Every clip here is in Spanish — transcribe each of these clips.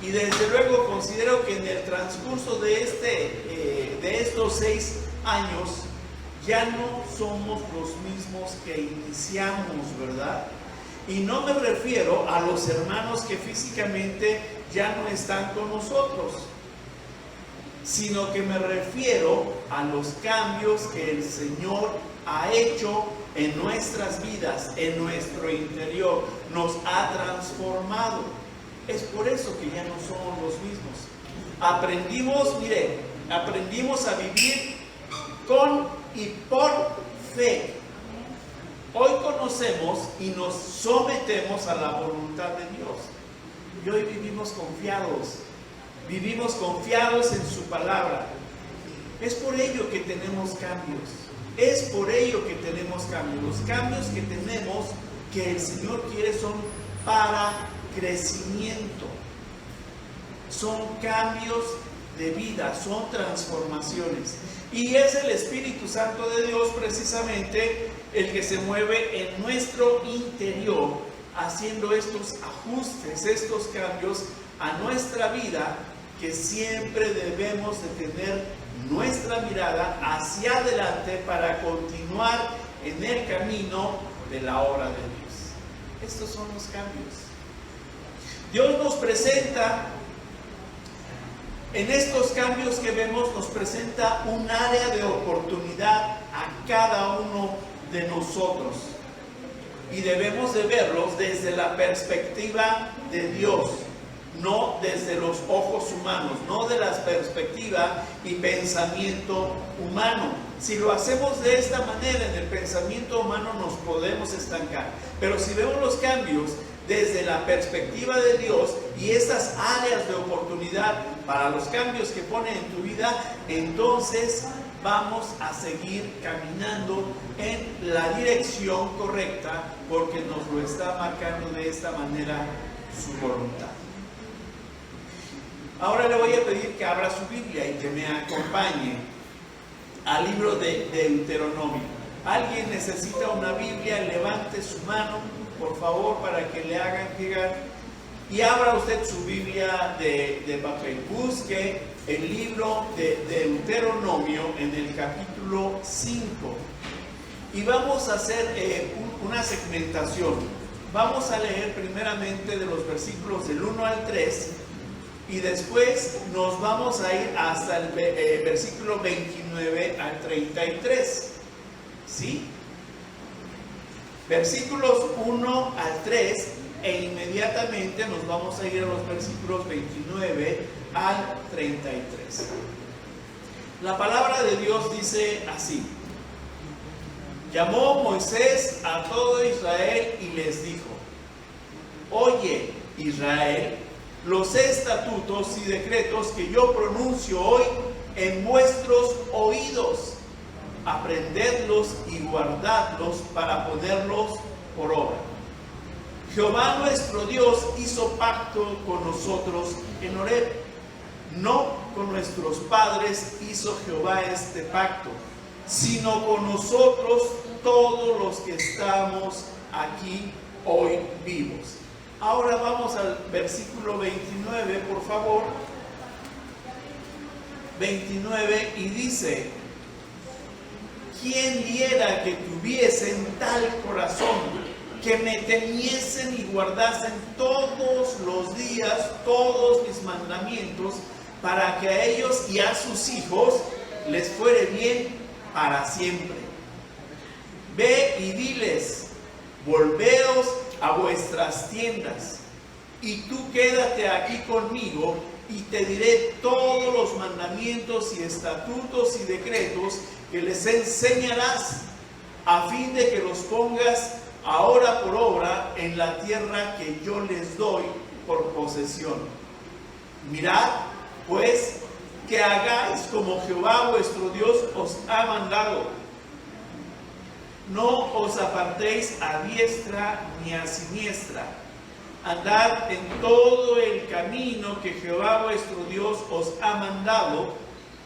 Y desde luego considero que en el transcurso de estos 6 años ya no somos los mismos que iniciamos, ¿verdad? Y no me refiero a los hermanos que físicamente ya no están con nosotros, sino que me refiero a los cambios que el Señor ha hecho en nuestras vidas, en nuestro interior, nos ha transformado. Es por eso que ya no somos los mismos. Aprendimos a vivir con y por fe. Hoy conocemos y nos sometemos a la voluntad de Dios. Y hoy vivimos confiados en su palabra. Es por ello que tenemos cambios. Los cambios que tenemos, que el Señor quiere, son para crecimiento. Son cambios de vida, son transformaciones. Y es el Espíritu Santo de Dios precisamente el que se mueve en nuestro interior, haciendo estos ajustes, estos cambios a nuestra vida, que siempre debemos de tener nuestra mirada hacia adelante para continuar en el camino de la obra de Dios. Estos son los cambios. Dios nos presenta, en estos cambios que vemos, nos presenta un área de oportunidad a cada uno de nosotros. Y debemos de verlos desde la perspectiva de Dios, no desde los ojos humanos, no de la perspectiva y pensamiento humano. Si lo hacemos de esta manera, en el pensamiento humano nos podemos estancar. Pero si vemos los cambios desde la perspectiva de Dios y estas áreas de oportunidad para los cambios que pone en tu vida, entonces vamos a seguir caminando en la dirección correcta, porque nos lo está marcando de esta manera su voluntad. Ahora le voy a pedir que abra su Biblia y que me acompañe al libro de Deuteronomio. ¿Alguien necesita una Biblia? Levante su mano, por favor, para que le hagan llegar. Y abra usted su Biblia de papel. Busque el libro de Deuteronomio en el capítulo 5. Y vamos a hacer una segmentación. Vamos a leer primeramente de los versículos del 1 al 3. Y después nos vamos a ir hasta el versículo 29 al 33. ¿Sí? Versículos 1 al 3, e inmediatamente nos vamos a ir a los versículos 29 al 33. La palabra de Dios dice así: llamó Moisés a todo Israel y les dijo: oye, Israel, los estatutos y decretos que yo pronuncio hoy en vuestros oídos, aprendedlos y guardadlos para ponerlos por obra. Jehová nuestro Dios hizo pacto con nosotros en Horeb. No con nuestros padres hizo Jehová este pacto, sino con nosotros, todos los que estamos aquí hoy vivos. Ahora vamos al versículo 29, por favor. 29, y dice: ¿quién diera que tuviesen tal corazón, que me temiesen y guardasen todos los días todos mis mandamientos, para que a ellos y a sus hijos les fuere bien para siempre? Ve y diles: volveos a vuestras tiendas, y tú quédate aquí conmigo, y te diré todos los mandamientos y estatutos y decretos que les enseñarás, a fin de que los pongas ahora por obra en la tierra que yo les doy por posesión. Mirad, pues, que hagáis como Jehová vuestro Dios os ha mandado. No os apartéis a diestra ni a siniestra. Andad en todo el camino que Jehová vuestro Dios os ha mandado,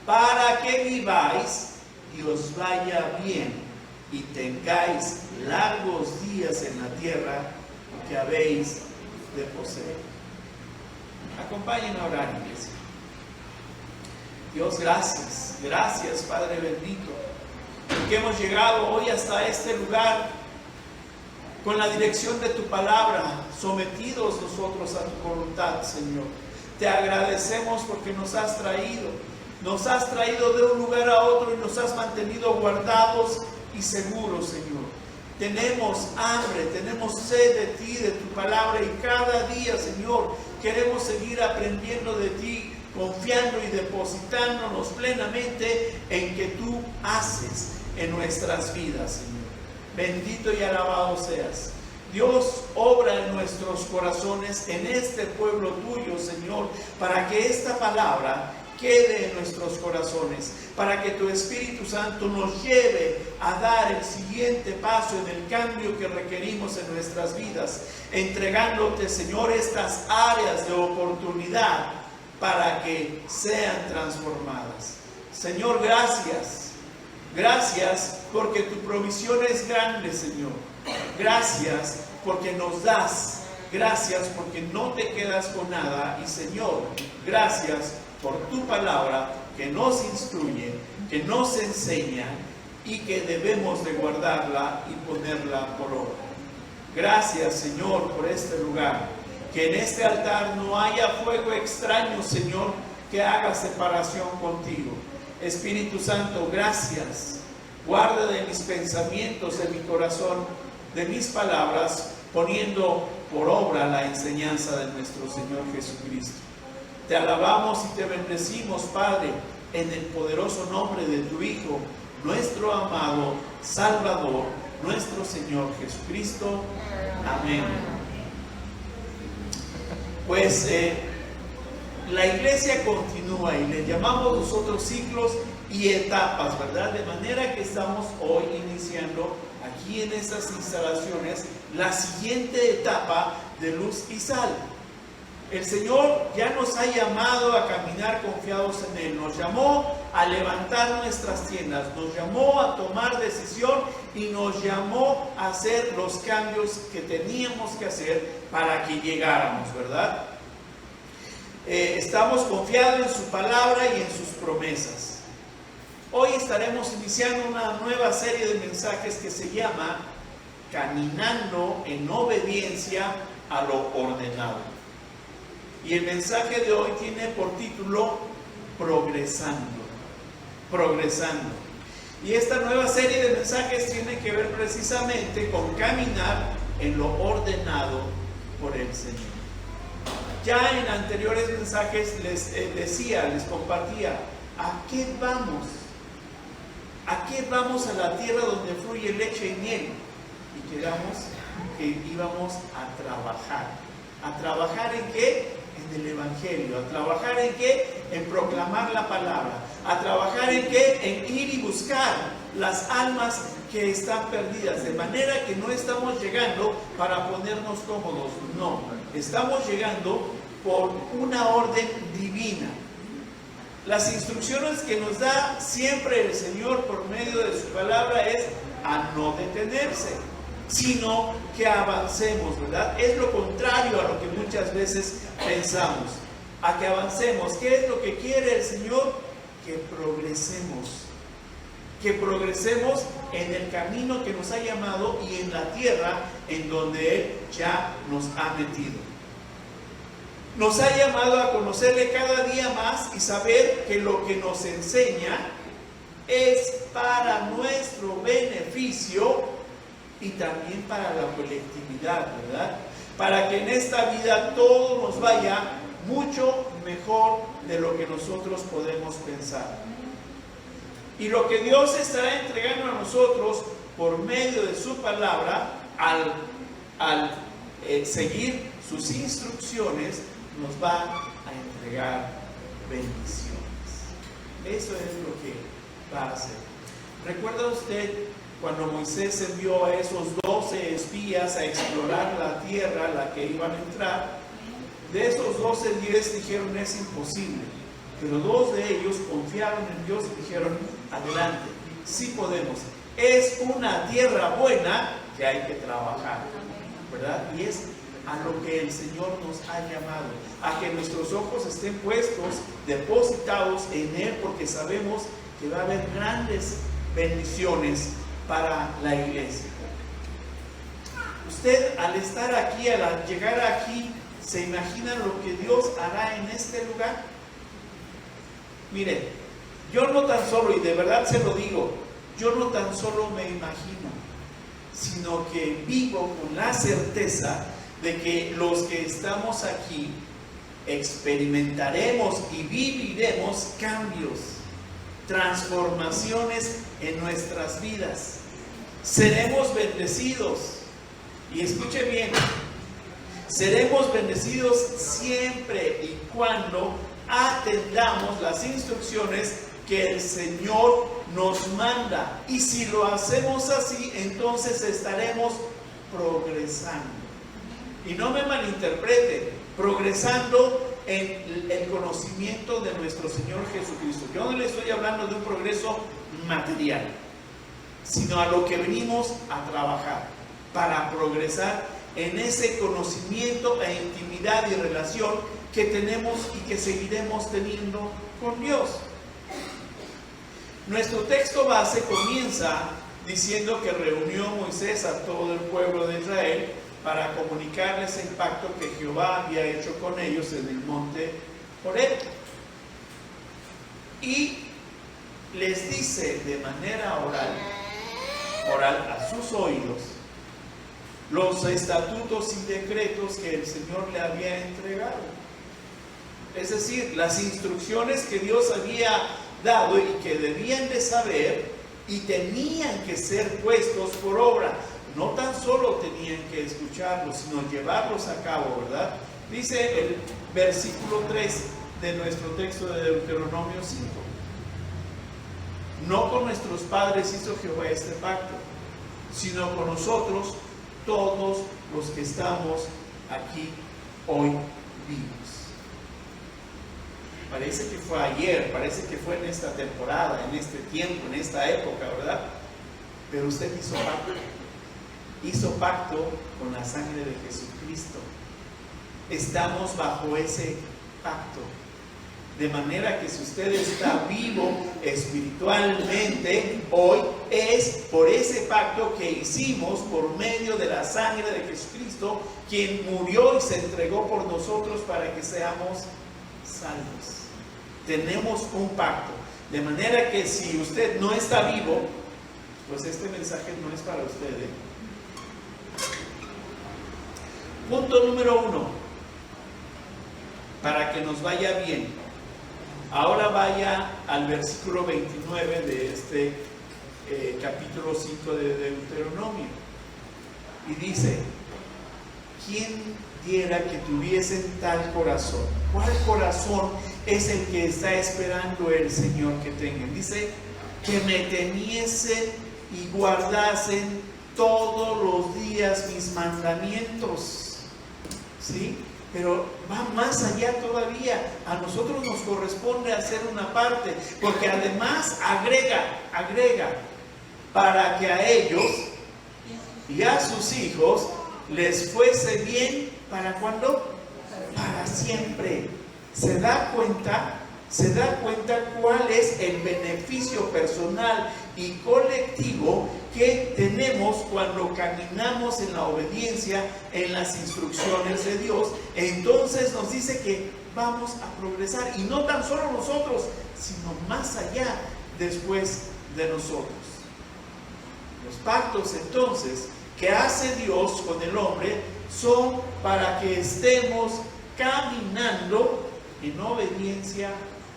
para que viváis y os vaya bien, y tengáis largos días en la tierra que habéis de poseer. acompañen a orar, iglesia. Dios, gracias. Gracias, Padre bendito, porque hemos llegado hoy hasta este lugar con la dirección de tu palabra, sometidos nosotros a tu voluntad, Señor. Te agradecemos porque nos has traído de un lugar a otro y nos has mantenido guardados y seguros, Señor. Tenemos hambre, tenemos sed de ti, de tu palabra, y cada día, Señor, queremos seguir aprendiendo de ti, confiando y depositándonos plenamente en que tú haces en nuestras vidas, Señor. Bendito y alabado seas. Dios, obra en nuestros corazones, en este pueblo tuyo, Señor, para que esta palabra quede en nuestros corazones, para que tu Espíritu Santo nos lleve a dar el siguiente paso en el cambio que requerimos en nuestras vidas, entregándote, Señor, estas áreas de oportunidad para que sean transformadas. Señor, gracias. Gracias porque tu provisión es grande, Señor. Gracias porque nos das. Gracias porque no te quedas con nada. Y Señor, gracias por tu palabra que nos instruye, que nos enseña y que debemos de guardarla y ponerla por obra. Gracias, Señor, por este lugar. Que en este altar no haya fuego extraño, Señor, que haga separación contigo. Espíritu Santo, gracias. Guarda de mis pensamientos, de mi corazón, de mis palabras, poniendo por obra la enseñanza de nuestro Señor Jesucristo. Te alabamos y te bendecimos, Padre, en el poderoso nombre de tu Hijo, nuestro amado Salvador, nuestro Señor Jesucristo. Amén. Pues la iglesia continúa y le llamamos nosotros ciclos y etapas, ¿verdad? De manera que estamos hoy iniciando aquí en estas instalaciones la siguiente etapa de luz y sal. El Señor ya nos ha llamado a caminar confiados en Él, nos llamó a levantar nuestras tiendas, nos llamó a tomar decisión y nos llamó a hacer los cambios que teníamos que hacer para que llegáramos, ¿verdad? Estamos confiados en su palabra y en sus promesas. Hoy estaremos iniciando una nueva serie de mensajes que se llama Caminando en obediencia a lo ordenado. Y el mensaje de hoy tiene por título Progresando. Progresando. Y esta nueva serie de mensajes tiene que ver precisamente con caminar en lo ordenado por el Señor. Ya en anteriores mensajes les compartía, ¿a qué vamos? ¿A qué vamos a la tierra donde fluye leche y miel? Y quedamos que íbamos a trabajar. ¿A trabajar en qué? En el Evangelio. ¿A trabajar en qué? En proclamar la palabra. ¿A trabajar en qué? En ir y buscar las almas que están perdidas. De manera que no estamos llegando para ponernos cómodos. No, estamos llegando por una orden divina. Las instrucciones que nos da siempre el Señor por medio de su palabra es a no detenerse, sino que avancemos, ¿verdad? Es lo contrario a lo que muchas veces pensamos, a que avancemos. ¿Qué es lo que quiere el Señor? Que progresemos en el camino que nos ha llamado y en la tierra en donde Él ya nos ha metido. Nos ha llamado a conocerle cada día más y saber que lo que nos enseña es para nuestro beneficio y también para la colectividad, ¿verdad? Para que en esta vida todo nos vaya mucho mejor de lo que nosotros podemos pensar. Y lo que Dios estará entregando a nosotros por medio de su palabra, al seguir sus instrucciones, nos va a entregar bendiciones. Eso es lo que va a hacer. ¿Recuerda usted cuando Moisés envió a esos 12 espías a explorar la tierra a la que iban a entrar? De esos 12, 10 dijeron es imposible, pero 2 de ellos confiaron en Dios y dijeron adelante, sí podemos. Es una tierra buena que hay que trabajar, ¿verdad? Y es a lo que el Señor nos ha llamado, a que nuestros ojos estén puestos, depositados en Él, porque sabemos que va a haber grandes bendiciones para la iglesia. Usted, al estar aquí, al llegar aquí, ¿se imagina lo que Dios hará en este lugar? Mire, yo no tan solo, y de verdad se lo digo, yo no tan solo me imagino, sino que vivo con la certeza de que los que estamos aquí experimentaremos y viviremos cambios, transformaciones en nuestras vidas. Seremos bendecidos. Y escuche bien, seremos bendecidos siempre y cuando atendamos las instrucciones que el Señor nos manda. Y si lo hacemos así, entonces estaremos progresando. Y no me malinterprete, progresando en el conocimiento de nuestro Señor Jesucristo. Yo no le estoy hablando de un progreso material, sino a lo que venimos a trabajar para progresar en ese conocimiento e intimidad y relación que tenemos y que seguiremos teniendo con Dios. Nuestro texto base comienza diciendo que reunió Moisés a todo el pueblo de Israel para comunicarles el pacto que Jehová había hecho con ellos en el monte Horeb. Y les dice de manera oral a sus oídos, los estatutos y decretos que el Señor le había entregado. Es decir, las instrucciones que Dios había dado y que debían de saber y tenían que ser puestos por obra. No tan solo tenían que escucharlos, sino llevarlos a cabo, ¿verdad? Dice el versículo 3 de nuestro texto de Deuteronomio 5. No con nuestros padres hizo Jehová este pacto, sino con nosotros, todos los que estamos aquí hoy vivos. Parece que fue ayer, parece que fue en esta temporada, en este tiempo, en esta época, ¿verdad? Pero usted hizo pacto. Hizo pacto con la sangre de Jesucristo. Estamos bajo ese pacto. De manera que si usted está vivo espiritualmente hoy, es por ese pacto que hicimos por medio de la sangre de Jesucristo, quien murió y se entregó por nosotros para que seamos salvos. Tenemos un pacto. De manera que si usted no está vivo, pues este mensaje no es para usted, ¿eh? Punto número 1, para que nos vaya bien. Ahora vaya al versículo 29 de este capítulo 5 de Deuteronomio. Y dice, ¿quién diera que tuviesen tal corazón? ¿Cuál corazón es el que está esperando el Señor que tengan? Dice, que me temiesen y guardasen todos los días mis mandamientos. ¿Sí? Pero va más allá todavía. A nosotros nos corresponde hacer una parte, porque además agrega para que a ellos y a sus hijos les fuese bien. ¿Para cuándo? Para siempre. ¿Se da cuenta cuál es el beneficio personal y colectivo que tenemos cuando caminamos en la obediencia, en las instrucciones de Dios? Entonces nos dice que vamos a progresar, y no tan solo nosotros, sino más allá, después de nosotros. Los pactos entonces que hace Dios con el hombre son para que estemos caminando en obediencia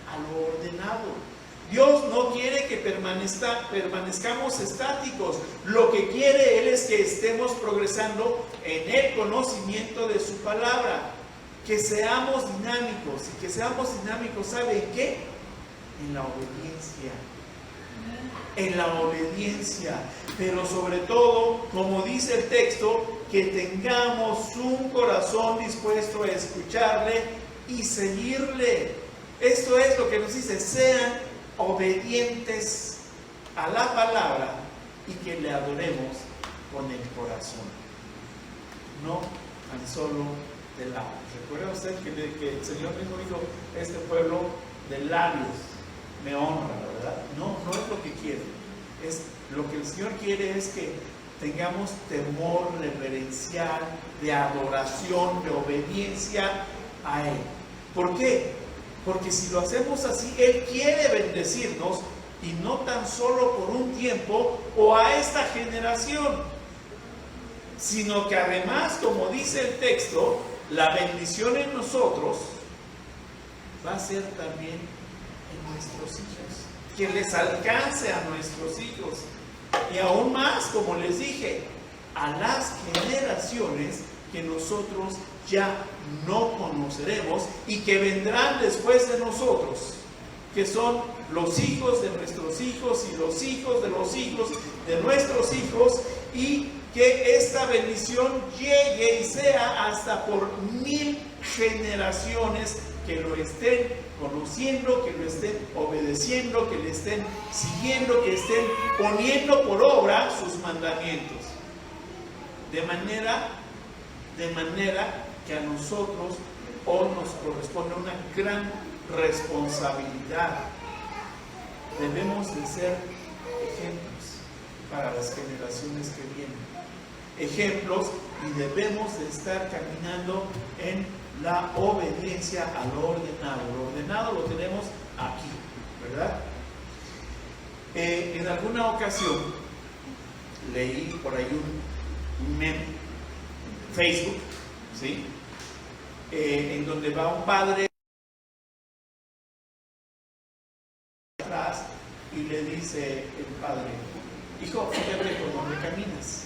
a lo ordenado. Dios no quiere que permanezcamos estáticos. Lo que quiere Él es que estemos progresando en el conocimiento de su palabra. Que seamos dinámicos. Y que seamos dinámicos, ¿saben qué? En la obediencia. En la obediencia. Pero sobre todo, como dice el texto, que tengamos un corazón dispuesto a escucharle y seguirle. Esto es lo que nos dice: sean obedientes a la palabra y que le adoremos con el corazón, no tan solo de labios. ¿Recuerda usted que el Señor mismo dijo, este pueblo de labios me honra, ¿verdad? No, no es lo que quiere. Es lo que el Señor quiere es que tengamos temor reverencial, de adoración, de obediencia a Él. ¿Por qué? Porque si lo hacemos así, Él quiere bendecirnos, y no tan solo por un tiempo o a esta generación, sino que además, como dice el texto, la bendición en nosotros va a ser también en nuestros hijos, que les alcance a nuestros hijos, y aún más, como les dije, a las generaciones que nosotros ya no conoceremos y que vendrán después de nosotros, que son los hijos de nuestros hijos y los hijos de los hijos de nuestros hijos, y que esta bendición llegue y sea hasta por 1000 generaciones que lo estén conociendo, que lo estén obedeciendo, que le estén siguiendo, que estén poniendo por obra sus mandamientos. De manera que a nosotros hoy nos corresponde una gran responsabilidad. Debemos de ser ejemplos para las generaciones que vienen. Ejemplos, y debemos de estar caminando en la obediencia a lo ordenado. Lo ordenado lo tenemos aquí, ¿verdad? En alguna ocasión leí por ahí un meme en Facebook, ¿sí? En donde va un padre atrás y le dice el padre: hijo, fíjate por dónde caminas.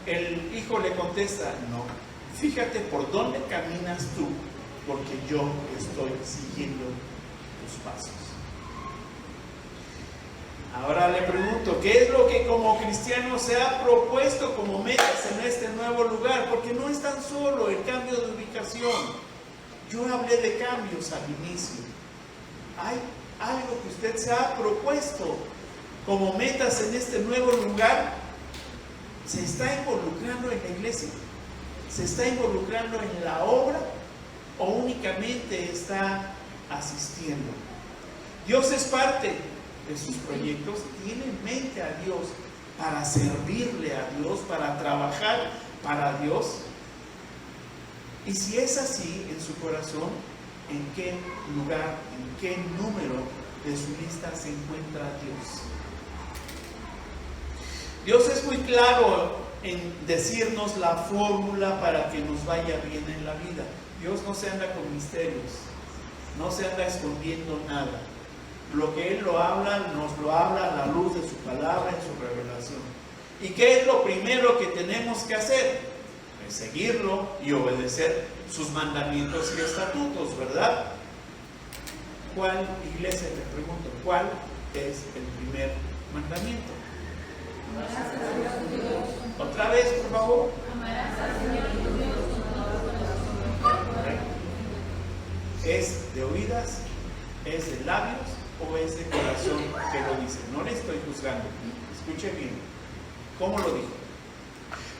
El hijo le contesta: no, fíjate por dónde caminas tú, porque yo estoy siguiendo tus pasos. Ahora le pregunto, ¿qué es lo que como cristiano se ha propuesto como metas en este nuevo lugar? Porque no es tan solo el cambio de ubicación. Yo hablé de cambios al inicio. Hay algo que usted se ha propuesto como metas en este nuevo lugar. ¿Se está involucrando en la iglesia? ¿Se está involucrando en la obra? ¿O únicamente está asistiendo? Dios es parte de sus proyectos, tiene en mente a Dios para servirle a Dios, para trabajar para Dios. Y si es así en su corazón, ¿en qué lugar, en qué número de su lista se encuentra Dios? Dios es muy claro en decirnos la fórmula para que nos vaya bien en la vida. Dios no se anda con misterios, no se anda escondiendo nada. Lo que Él lo habla, nos lo habla a la luz de su palabra, en su revelación. ¿Y qué es lo primero que tenemos que hacer? Pues seguirlo y obedecer sus mandamientos y estatutos, ¿verdad? ¿Cuál, iglesia, te pregunto, cuál es el primer mandamiento? Otra vez, por favor. Amarás al Señor tu Dios con todo tu corazón. ¿Es de oídas? ¿Es de labios? ¿O es de corazón que lo dice? No le estoy juzgando. Escuche bien. ¿Cómo lo dijo?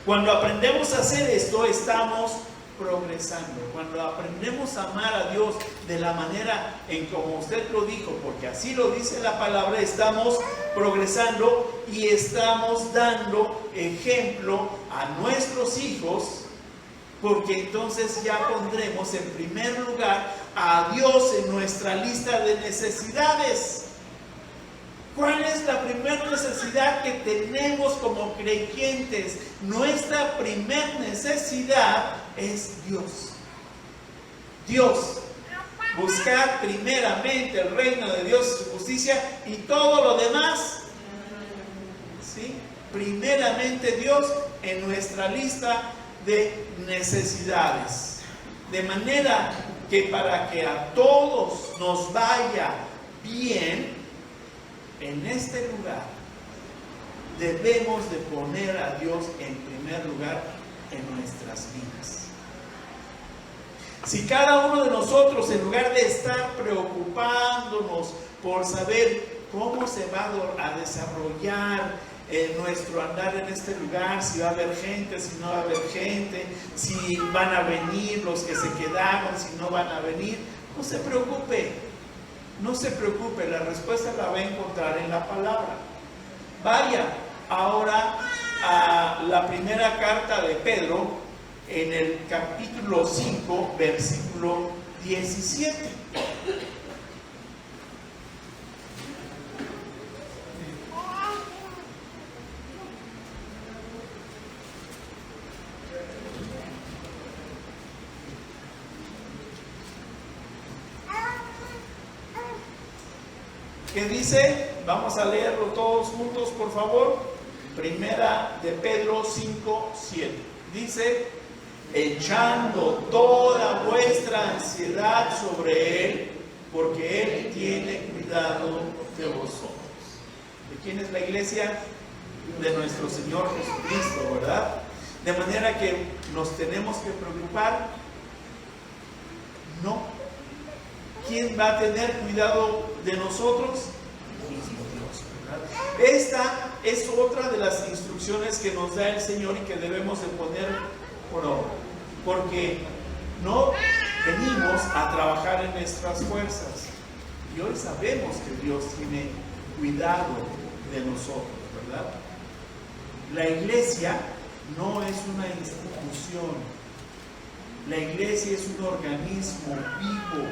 Cuando aprendemos a hacer esto, estamos progresando. Cuando aprendemos a amar a Dios de la manera en como usted lo dijo, porque así lo dice la palabra, estamos progresando y estamos dando ejemplo a nuestros hijos, porque entonces ya pondremos en primer lugar a Dios en nuestra lista de necesidades. ¿Cuál es la primera necesidad que tenemos como creyentes? Nuestra primera necesidad es Dios. Dios. Buscar primeramente el reino de Dios y su justicia, y todo lo demás, ¿sí? Primeramente Dios en nuestra lista de necesidades. De manera que para que a todos nos vaya bien en este lugar, debemos de poner a Dios en primer lugar en nuestras vidas. Si cada uno de nosotros, en lugar de estar preocupándonos por saber cómo se va a desarrollar nuestro andar en este lugar, si va a haber gente, si no va a haber gente, si van a venir los que se quedaron, si no van a venir. No se preocupe, no se preocupe, la respuesta la va a encontrar en la palabra. Vaya ahora a la primera carta de Pedro, en el capítulo 5, versículo 17. ¿Qué dice? Vamos a leerlo todos juntos, por favor. Primera de Pedro 5, 7. Dice: echando toda vuestra ansiedad sobre Él, porque Él tiene cuidado de vosotros. ¿De quién es la iglesia? De nuestro Señor Jesucristo, ¿verdad? De manera que nos tenemos que preocupar. No. ¿Quién va a tener cuidado de nosotros? Mismo Dios, ¿verdad? Esta es otra de las instrucciones que nos da el Señor y que debemos de poner por obra, porque no venimos a trabajar en nuestras fuerzas, y hoy sabemos que Dios tiene cuidado de nosotros, ¿verdad? La iglesia no es una institución, la iglesia es un organismo vivo,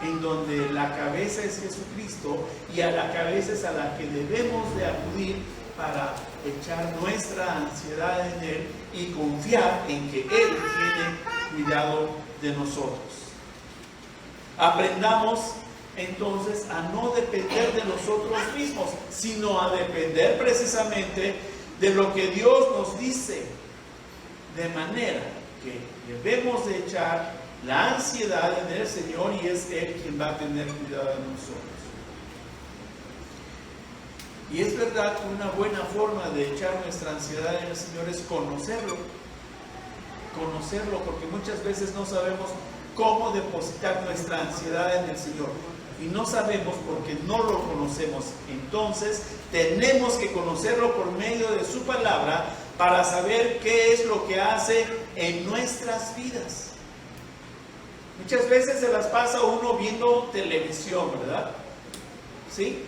en donde la cabeza es Jesucristo, y a la cabeza es a la que debemos de acudir para echar nuestra ansiedad en Él y confiar en que Él tiene cuidado de nosotros. Aprendamos entonces a no depender de nosotros mismos, sino a depender precisamente de lo que Dios nos dice, de manera que debemos de echar la ansiedad en el Señor, y es Él quien va a tener cuidado de nosotros. Y es verdad que una buena forma de echar nuestra ansiedad en el Señor es conocerlo, porque muchas veces no sabemos cómo depositar nuestra ansiedad en el Señor, y no sabemos porque no lo conocemos. Entonces tenemos que conocerlo por medio de su palabra para saber qué es lo que hace en nuestras vidas. Muchas veces se las pasa uno viendo televisión, ¿verdad? ¿Sí?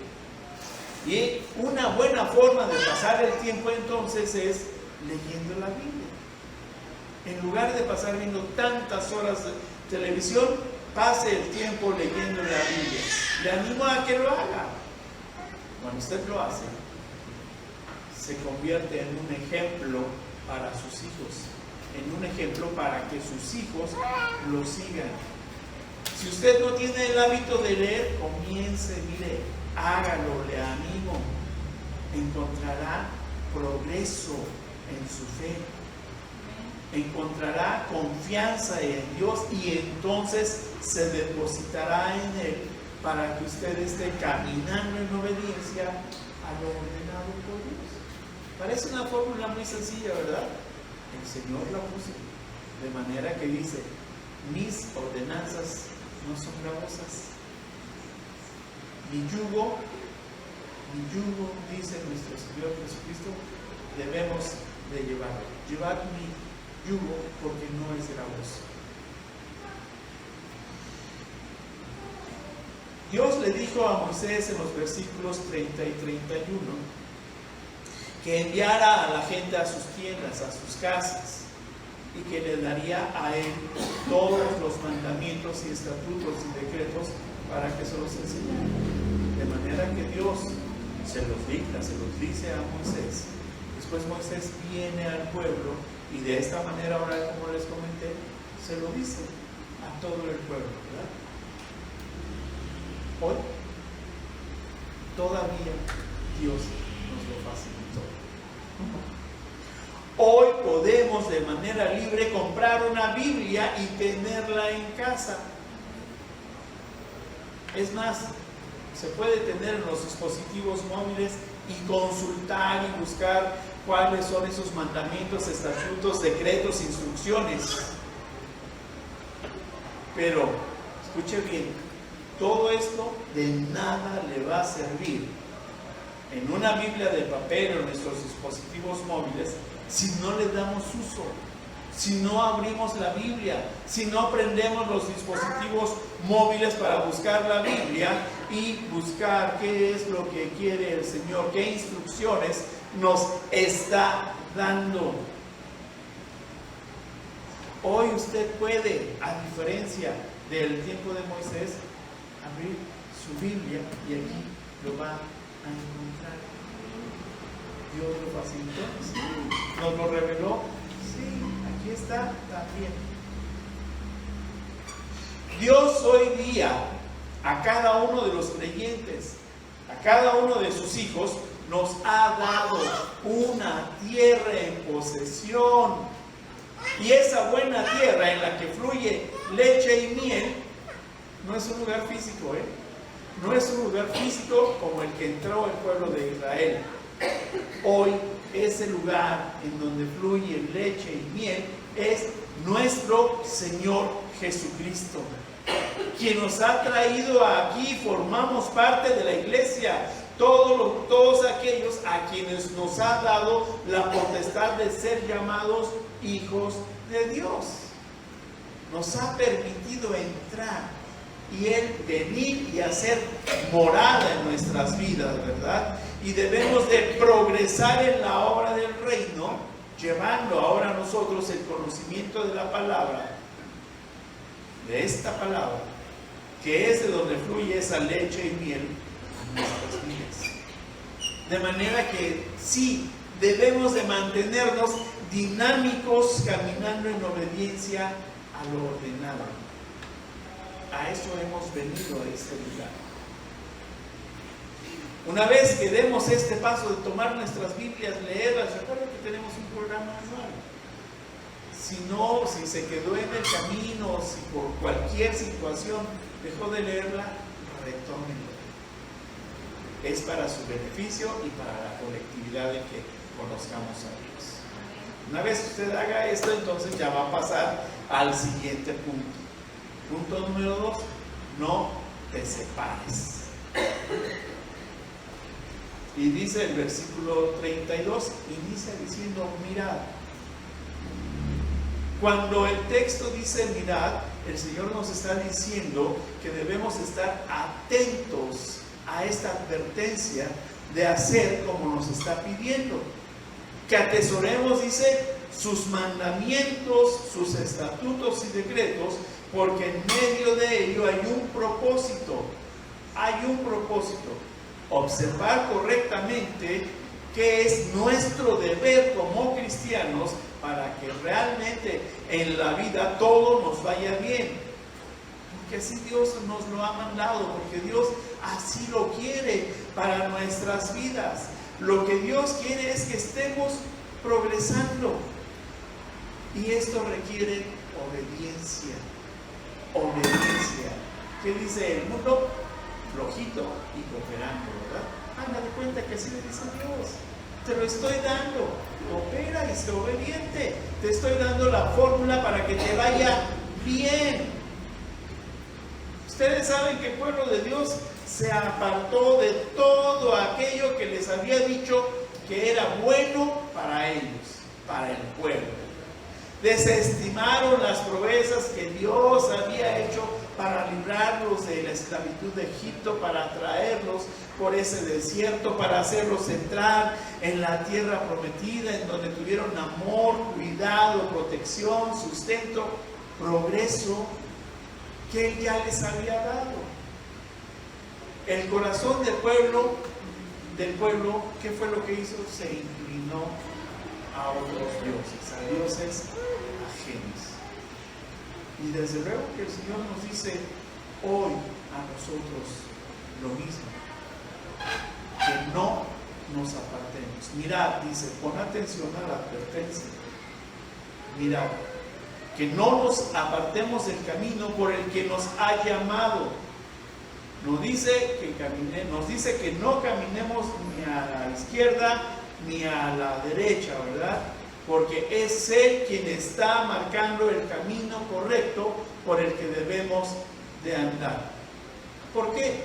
Y una buena forma de pasar el tiempo entonces es leyendo la Biblia. En lugar de pasar viendo tantas horas de televisión, pase el tiempo leyendo la Biblia. Le animo a que lo haga. Cuando usted lo hace, se convierte en un ejemplo para sus hijos, en un ejemplo para que sus hijos lo sigan. Si usted no tiene el hábito de leer, comience, mire, hágalo, le animo. Encontrará progreso en su fe, encontrará confianza en Dios, y entonces se depositará en Él para que usted esté caminando en obediencia a lo ordenado por Dios. Parece una fórmula muy sencilla, ¿verdad? El Señor la puso de manera que dice: mis ordenanzas no son gravosas, mi yugo, dice nuestro Señor Jesucristo, debemos de llevarlo. Llevad mi yugo porque no es gravoso. Dios le dijo a Moisés en los versículos 30 y 31 que enviara a la gente a sus tiendas, a sus casas, y que le daría a él todos los mandamientos y estatutos y decretos para que se los enseñara. De manera que Dios se los dicta, se los dice a Moisés. Después Moisés viene al pueblo y de esta manera, ahora como les comenté, se lo dice a todo el pueblo, ¿verdad? Hoy todavía Dios nos lo facilitó. Hoy podemos de manera libre comprar una Biblia y tenerla en casa. Es más, se puede tener en los dispositivos móviles y consultar y buscar cuáles son esos mandamientos, estatutos, decretos, instrucciones. Pero, escuche bien, todo esto de nada le va a servir en una Biblia de papel o en nuestros dispositivos móviles si no le damos uso? Si no abrimos la Biblia, si no prendemos los dispositivos móviles para buscar la Biblia y buscar qué es lo que quiere el Señor, qué instrucciones nos está dando. Hoy usted puede, a diferencia del tiempo de Moisés, abrir su Biblia y aquí lo va a encontrar. Dios lo facilitó, ¿sí? Nos lo reveló, sí, aquí está también. Dios hoy día a cada uno de los creyentes, a cada uno de sus hijos, nos ha dado una tierra en posesión. Y esa buena tierra en la que fluye leche y miel no es un lugar físico, no es un lugar físico como el que entró el pueblo de Israel. Hoy ese lugar en donde fluye leche y miel es nuestro Señor Jesucristo, quien nos ha traído aquí. Formamos parte de la iglesia, todos aquellos a quienes nos ha dado la potestad de ser llamados hijos de Dios. Nos ha permitido entrar y Él venir y hacer morada en nuestras vidas, ¿verdad? Y debemos de progresar en la obra del reino, llevando ahora a nosotros el conocimiento de la palabra, de esta palabra, que es de donde fluye esa leche y miel en nuestras vidas. De manera que sí, debemos de mantenernos dinámicos, caminando en obediencia a lo ordenado. A eso hemos venido a este lugar. Una vez que demos este paso de tomar nuestras Biblias, leerlas, recuerden que tenemos un programa anual. Si se quedó en el camino, si por cualquier situación dejó de leerla, retómenlo. Es para su beneficio y para la colectividad de que conozcamos a Dios. Una vez que usted haga esto, entonces ya va a pasar al siguiente punto. Punto número 2, no te separes. Y dice el versículo 32, inicia diciendo mirad. Cuando el texto dice mirad, el Señor nos está diciendo que debemos estar atentos a esta advertencia de hacer como nos está pidiendo. Que atesoremos, dice, sus mandamientos, sus estatutos y decretos, porque en medio de ello hay un propósito. Hay un propósito. Observar correctamente qué es nuestro deber como cristianos para que realmente en la vida todo nos vaya bien. Porque así Dios nos lo ha mandado, porque Dios así lo quiere para nuestras vidas. Lo que Dios quiere es que estemos progresando. Y esto requiere obediencia. Obediencia. ¿Qué dice el mundo? Flojito y cooperando, ¿verdad? Haga de cuenta que así le dice Dios. Te lo estoy dando. Coopera y sé obediente. Te estoy dando la fórmula para que te vaya bien. Ustedes saben que el pueblo de Dios se apartó de todo aquello que les había dicho que era bueno para ellos, para el pueblo. Desestimaron las proezas que Dios había hecho para librarlos de la esclavitud de Egipto, para traerlos por ese desierto, para hacerlos entrar en la tierra prometida, en donde tuvieron amor, cuidado, protección, sustento, progreso que Él ya les había dado. El corazón del pueblo, ¿qué fue lo que hizo? Se inclinó a otros dioses, a dioses ajenos. Y desde luego que el Señor nos dice hoy a nosotros lo mismo, que no nos apartemos. Mirad, dice, pon atención a la advertencia. Mirad, que no nos apartemos del camino por el que nos ha llamado. Nos dice que no caminemos ni a la izquierda ni a la derecha, ¿verdad? Porque es Él quien está marcando el camino correcto por el que debemos de andar. ¿Por qué?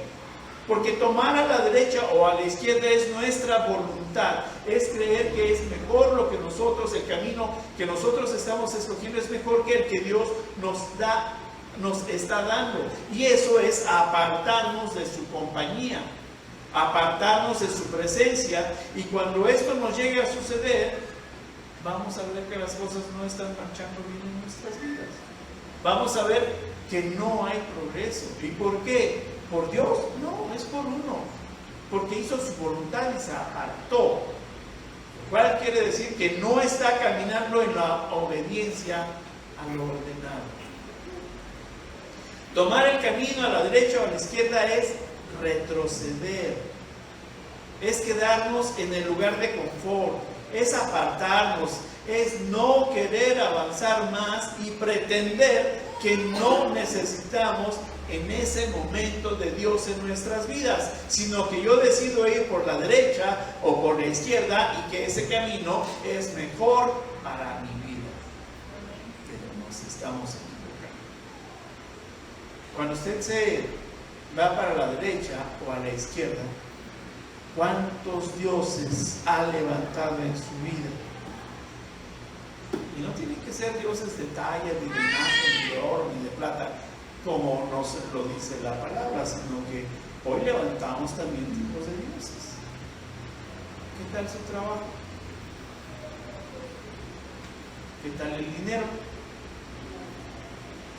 Porque tomar a la derecha o a la izquierda es nuestra voluntad, es creer que es mejor lo que nosotros, el camino que nosotros estamos escogiendo es mejor que el que Dios nos está dando. Y eso es apartarnos de su compañía, apartarnos de su presencia. Y cuando esto nos llegue a suceder, vamos a ver que las cosas no están marchando bien en nuestras vidas. Vamos a ver que no hay progreso. ¿Y por qué? ¿Por Dios? No, es por uno. Porque hizo su voluntad y se apartó. Lo cual quiere decir que no está caminando en la obediencia a lo ordenado. Tomar el camino a la derecha o a la izquierda es retroceder. Es quedarnos en el lugar de confort. Es apartarnos. Es no querer avanzar más y pretender que no necesitamos en ese momento de Dios en nuestras vidas, sino que yo decido ir por la derecha o por la izquierda y que ese camino es mejor para mi vida. Pero nos estamos equivocando. Cuando usted se va para la derecha o a la izquierda, ¿cuántos dioses ha levantado en su vida? Y no tienen que ser dioses de talla, ni de imagen, ni de oro, ni de plata, como nos lo dice la palabra, sino que hoy levantamos también tipos de dioses. ¿Qué tal su trabajo? ¿Qué tal el dinero?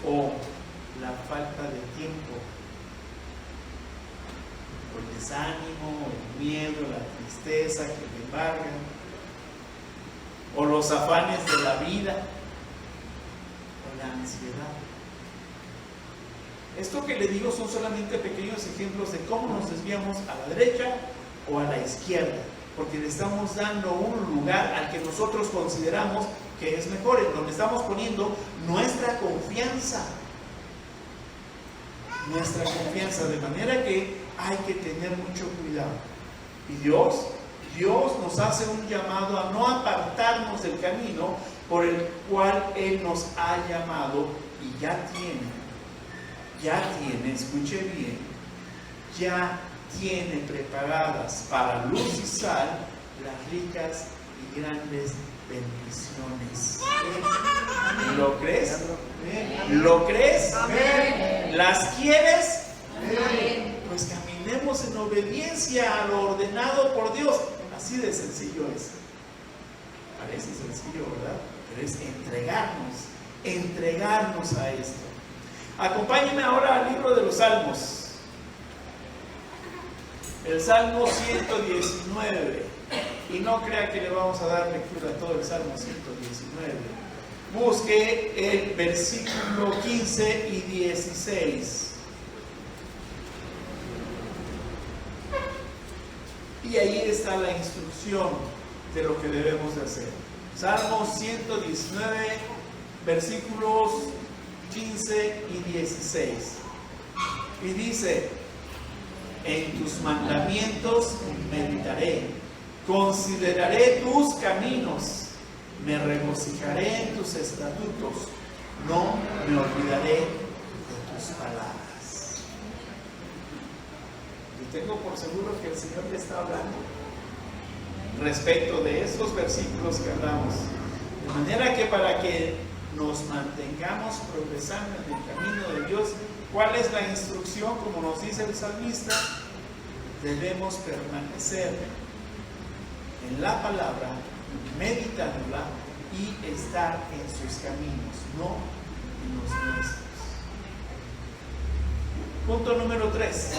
¿O la falta de tiempo? ¿O el desánimo, el miedo, la tristeza que le embargan? ¿O los afanes de la vida? ¿O la ansiedad? Esto que le digo son solamente pequeños ejemplos de cómo nos desviamos a la derecha o a la izquierda, porque le estamos dando un lugar al que nosotros consideramos que es mejor, en donde estamos poniendo nuestra confianza, de manera que hay que tener mucho cuidado. Y Dios nos hace un llamado a no apartarnos del camino por el cual Él nos ha llamado y ya tiene, escuche bien, ya tiene preparadas para luz y sal las ricas y grandes bendiciones. ¿Lo crees? ¿Lo crees? ¿Las quieres? Pues caminemos en obediencia a lo ordenado por Dios. Así de sencillo es. Parece sencillo, ¿verdad? Pero es entregarnos a esto. Acompáñenme ahora al libro de los Salmos. El Salmo 119. Y no crea que le vamos a dar lectura a todo el Salmo 119. Busque el versículo 15 y 16. Y ahí está la instrucción de lo que debemos de hacer. Salmo 119, versículos 15 y 16. Y dice: en tus mandamientos meditaré, consideraré tus caminos, me regocijaré en tus estatutos, no me olvidaré de tus palabras. Yo tengo por seguro que el Señor le está hablando respecto de estos versículos que hablamos, de manera que para que nos mantengamos progresando en el camino de Dios, ¿cuál es la instrucción? Como nos dice el salmista, debemos permanecer en la palabra, meditándola y estar en sus caminos, no en los nuestros. Punto número 3.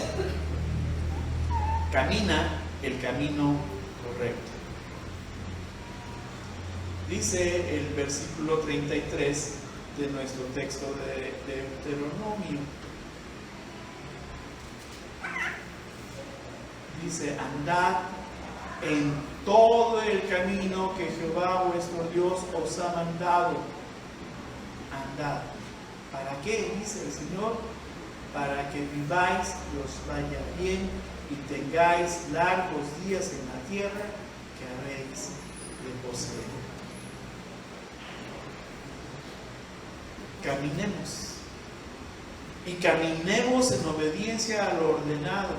Camina el camino correcto. Dice el versículo 33 de nuestro texto de Deuteronomio. Dice: andad en todo el camino que Jehová vuestro Dios os ha mandado. Andad. ¿Para qué? Dice el Señor: para que viváis y os vaya bien y tengáis largos días en la tierra que habéis de poseer. Caminemos. Y caminemos en obediencia a lo ordenado.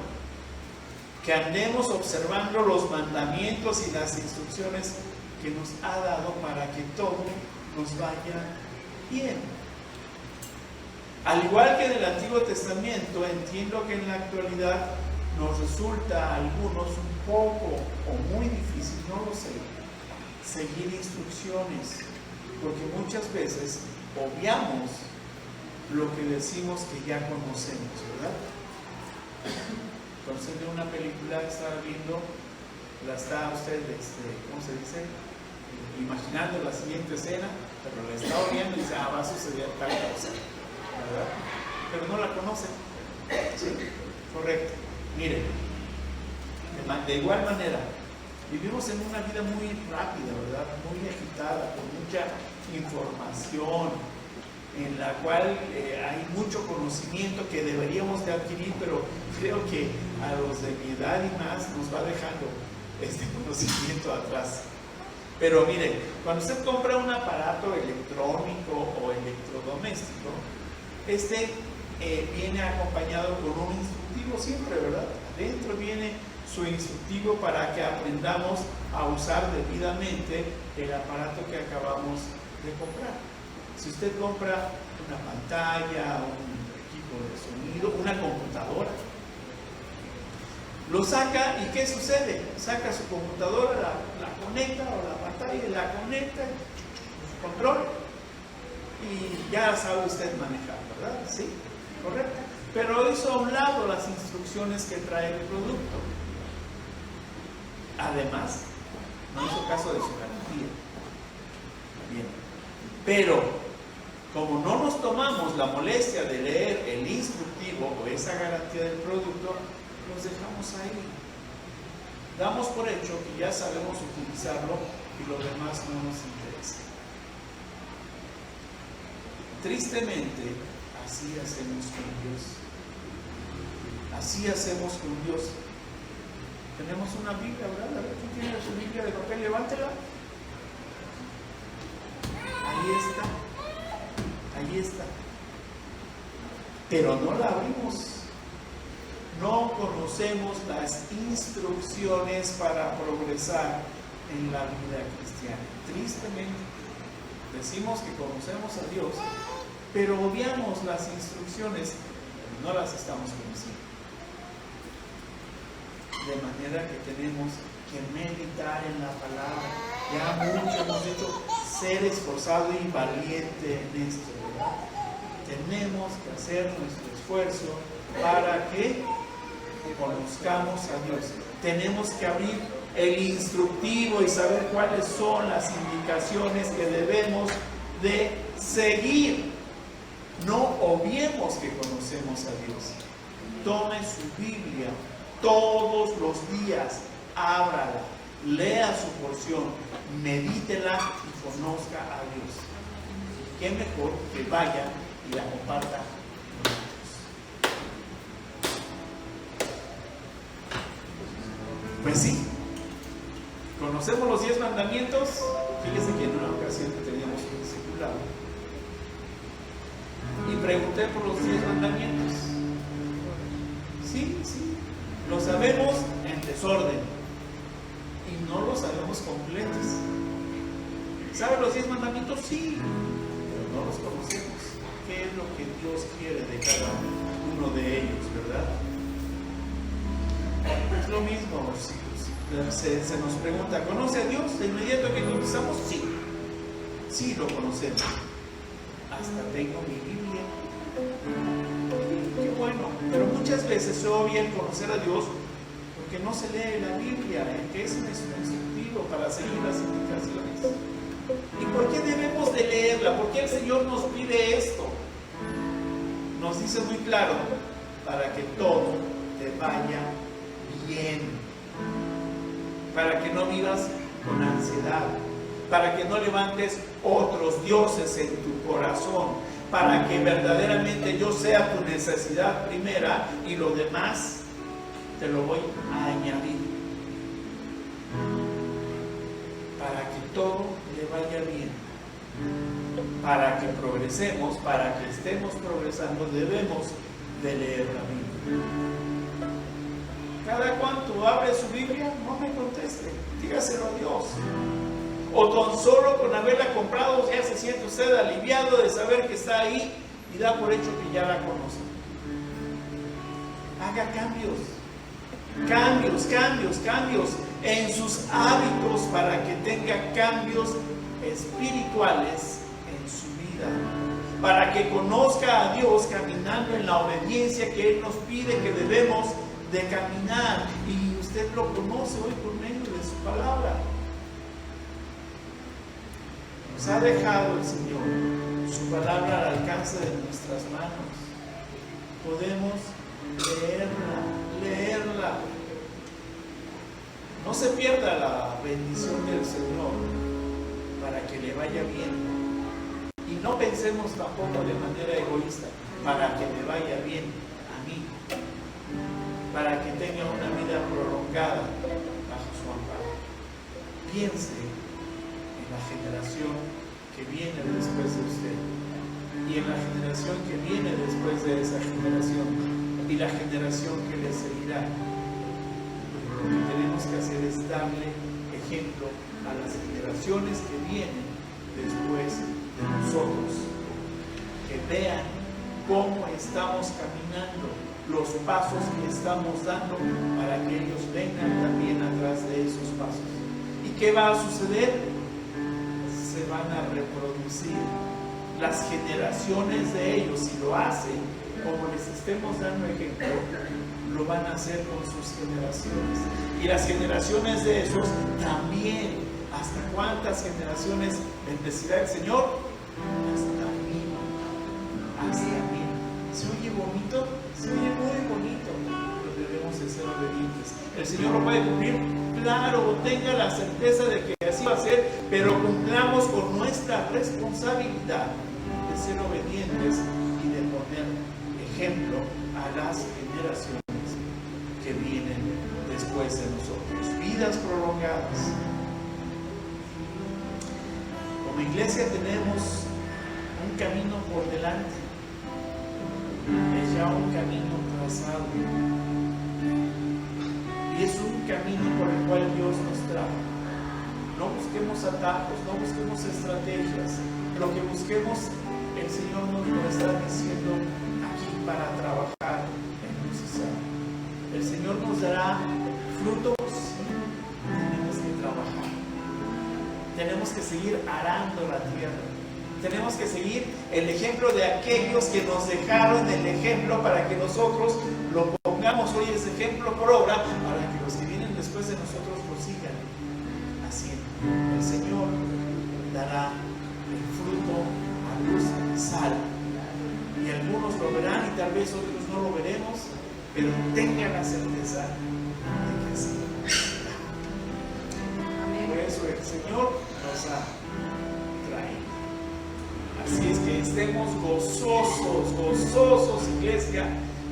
que andemos observando los mandamientos y las instrucciones que nos ha dado para que todo nos vaya bien. Al igual que en el Antiguo Testamento, entiendo que en la actualidad nos resulta a algunos un poco o muy difícil, no lo sé, seguir instrucciones, porque muchas veces obviamos lo que decimos que ya conocemos, ¿verdad? Entonces de una película estaba viendo, la está usted, ¿cómo se dice? Imaginando la siguiente escena, pero la estaba viendo y dice, va a suceder tal cosa, ¿verdad? Pero no la conoce. ¿Sí? Correcto. Miren, de igual manera, vivimos en una vida muy rápida, ¿verdad? Muy agitada, con mucha información, en la cual hay mucho conocimiento que deberíamos de adquirir, pero creo que a los de mi edad y más nos va dejando este conocimiento atrás. Pero mire, cuando usted compra un aparato electrónico o electrodoméstico, viene acompañado con un instructivo siempre, ¿verdad? Adentro viene su instructivo para que aprendamos a usar debidamente el aparato que acabamos de comprar. Si usted compra una pantalla, un equipo de sonido, una computadora, lo saca y ¿qué sucede? Saca su computadora, la conecta, o la pantalla, la conecta, su control, y ya sabe usted manejar, ¿verdad? Sí, correcto. Pero hizo a un lado las instrucciones que trae el producto. Además, no hizo caso de su garantía. Bien. Pero, como no nos tomamos la molestia de leer el instructivo o esa garantía del producto, los dejamos ahí. Damos por hecho que ya sabemos utilizarlo y lo demás no nos interesa. Tristemente, así hacemos con Dios. Así hacemos con Dios. Tenemos una Biblia, ¿verdad? A ver, ¿quién tiene su Biblia de papel? Levántela. Ahí está. Ahí está. Pero no la abrimos. No conocemos las instrucciones para progresar en la vida cristiana. Tristemente, decimos que conocemos a Dios, pero obviamos las instrucciones y no las estamos conociendo. De manera que tenemos que meditar en la palabra. Ya mucho hemos dicho, ser esforzado y valiente en esto, ¿verdad? Tenemos que hacer nuestro esfuerzo para que conozcamos a Dios. Tenemos que abrir el instructivo y saber cuáles son las indicaciones que debemos de seguir. No obviemos que conocemos a Dios. Tome su Biblia todos los días, ábrala, lea su porción, medítela y conozca a Dios. Qué mejor que vaya y la comparta con otros. Pues sí, conocemos los 10 mandamientos. Fíjese que en una ocasión teníamos un discipulado y pregunté por los 10 mandamientos. Sí, los sabemos en desorden y no los sabemos completos. ¿Saben los 10 mandamientos? Sí, pero no los conocemos. ¿Qué es lo que Dios quiere de cada uno de ellos, verdad? Es lo mismo, se nos pregunta, ¿conoce a Dios? De inmediato que contestamos, sí lo conocemos. Hasta tengo mi Biblia. Qué bueno, pero muchas veces se obvia el conocer a Dios porque no se lee la Biblia, que es nuestro instructivo para seguir las indicaciones. ¿Y por qué debemos de leerla? ¿Por qué el Señor nos pide esto? Nos dice muy claro, para que todo te vaya bien, para que no vivas con ansiedad, para que no levantes otros dioses en tu corazón, para que verdaderamente yo sea tu necesidad primera y lo demás te lo voy a añadir, para que todo le vaya bien, para que progresemos, para que estemos progresando, debemos de leer la Biblia. Cada cuanto abre su Biblia, no me conteste, dígaselo a Dios. O tan solo con haberla comprado ya se siente usted aliviado de saber que está ahí y da por hecho que ya la conoce. Haga cambios en sus hábitos para que tenga cambios espirituales en su vida, para que conozca a Dios caminando en la obediencia que Él nos pide que debemos de caminar, y usted lo conoce hoy por medio de su palabra. Nos ha dejado el Señor su palabra al alcance de nuestras manos. Podemos leerla. No se pierda la bendición del Señor para que le vaya bien. Y no pensemos tampoco de manera egoísta, para que me vaya bien a mí, para que tenga una vida prolongada bajo su amparo. Piense en la generación que viene después de usted, y en la generación que viene después de esa generación, y la generación que le seguirá. Lo que tenemos que hacer es darle ejemplo a las generaciones que vienen después de nosotros, que vean cómo estamos caminando, los pasos que estamos dando, para que ellos vengan también atrás de esos pasos. ¿Y qué va a suceder? Se van a reproducir las generaciones de ellos. Si lo hacen como les estemos dando ejemplo, lo van a hacer con sus generaciones, y las generaciones de esos también. ¿Hasta cuántas generaciones bendecirá el Señor? Hasta mí. ¿Se oye bonito? Se oye muy bonito, pero debemos de ser obedientes. ¿El Señor lo puede cumplir? Claro, tenga la certeza de que así va a ser, pero cumplamos con nuestra responsabilidad de ser obedientes y de poner ejemplo a las generaciones que vienen después de nosotros. Vidas prolongadas. Como iglesia tenemos un camino por delante, es ya un camino trazado, y es un camino por el cual Dios nos trajo. No busquemos atajos, no busquemos estrategias. Lo que busquemos, el Señor nos lo está diciendo aquí para trabajar en un César. El Señor nos dará frutos, tenemos que trabajar. Tenemos que seguir arando la tierra. Tenemos que seguir el ejemplo de aquellos que nos dejaron el ejemplo, para que nosotros lo pongamos hoy ese ejemplo por obra, para que los que vienen después de nosotros lo sigan haciendo. El Señor dará el fruto a luz, sal, y algunos lo verán y tal vez otros no lo veremos, pero tengan la certeza de que así. Por eso el Señor nos ha traído. Así es que estemos gozosos, iglesia,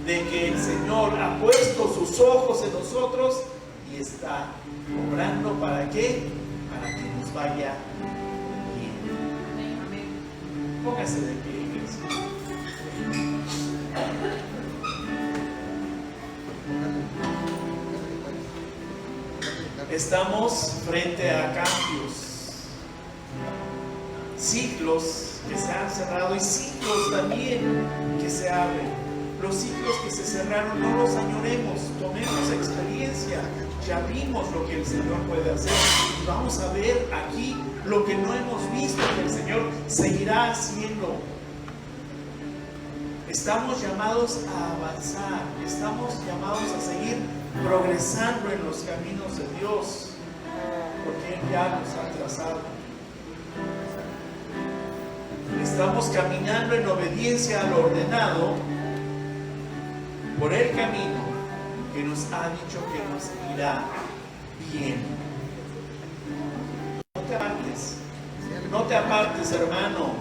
de que el Señor ha puesto sus ojos en nosotros y está obrando. ¿Para qué? Para que nos vaya bien. Amén. Póngase de pie, iglesia. Estamos frente a cambios, ciclos que se han cerrado y ciclos también que se abren. Los ciclos que se cerraron no los añoremos, tomemos experiencia, ya vimos lo que el Señor puede hacer, y vamos a ver aquí lo que no hemos visto que el Señor seguirá haciendo. Estamos llamados a avanzar, estamos llamados a seguir progresando en los caminos de Dios, porque Él ya nos ha trazado. Estamos caminando en obediencia a lo ordenado por el camino que nos ha dicho que nos irá bien. No te apartes, hermano,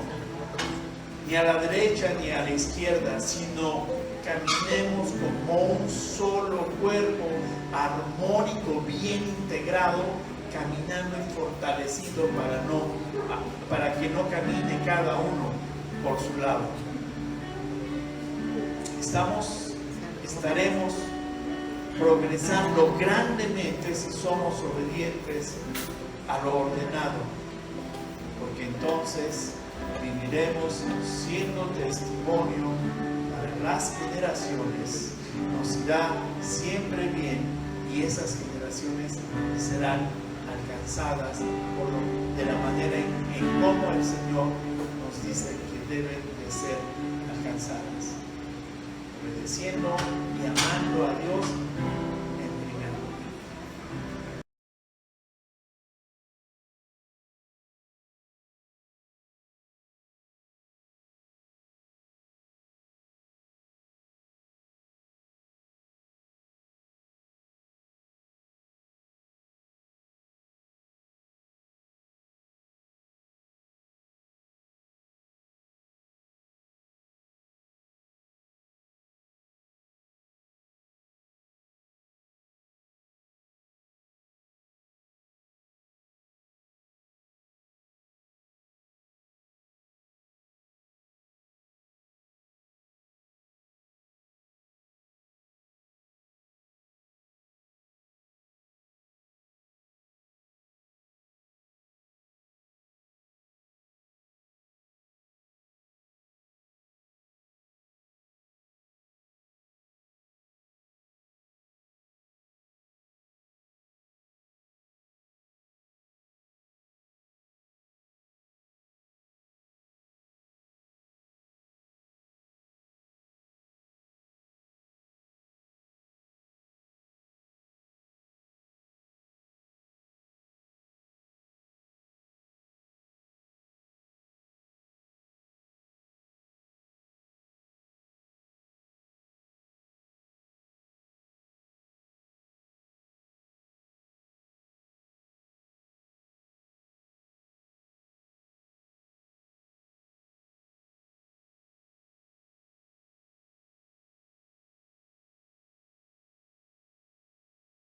ni a la derecha ni a la izquierda, sino caminemos como un solo cuerpo, armónico, bien integrado, caminando y fortalecido para que no camine cada uno por su lado. Estaremos progresando grandemente si somos obedientes a lo ordenado, porque entonces viviremos siendo testimonio para las generaciones, nos irá siempre bien y esas generaciones serán alcanzadas de la manera en cómo el Señor nos dice que deben de ser alcanzadas, obedeciendo y amando a Dios